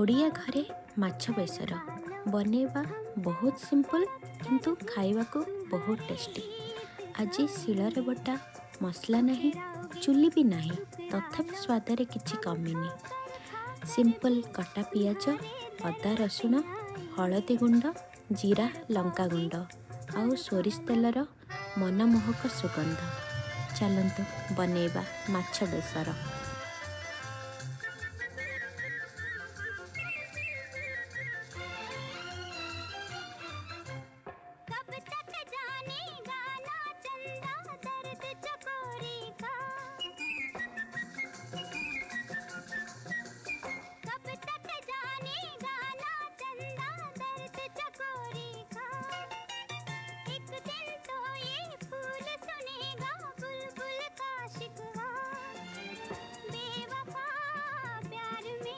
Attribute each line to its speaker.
Speaker 1: ओडिया घरे माछ बेसर बनैबा बहुत सिंपल किंतु खाइबा को बहुत टेस्टी। आज शिଳରେ बटा मसला नहीं, चुली भी नहीं, तथापि स्वादरे किछि कमिनी। सिंपल कटा पियाज, अदा रसुण, हलदी गुंड, जीरा लंका गुंड आउ सोरिष तेलर मनमोहक सुगंध। चलंतु बनैबा माछ बेसर।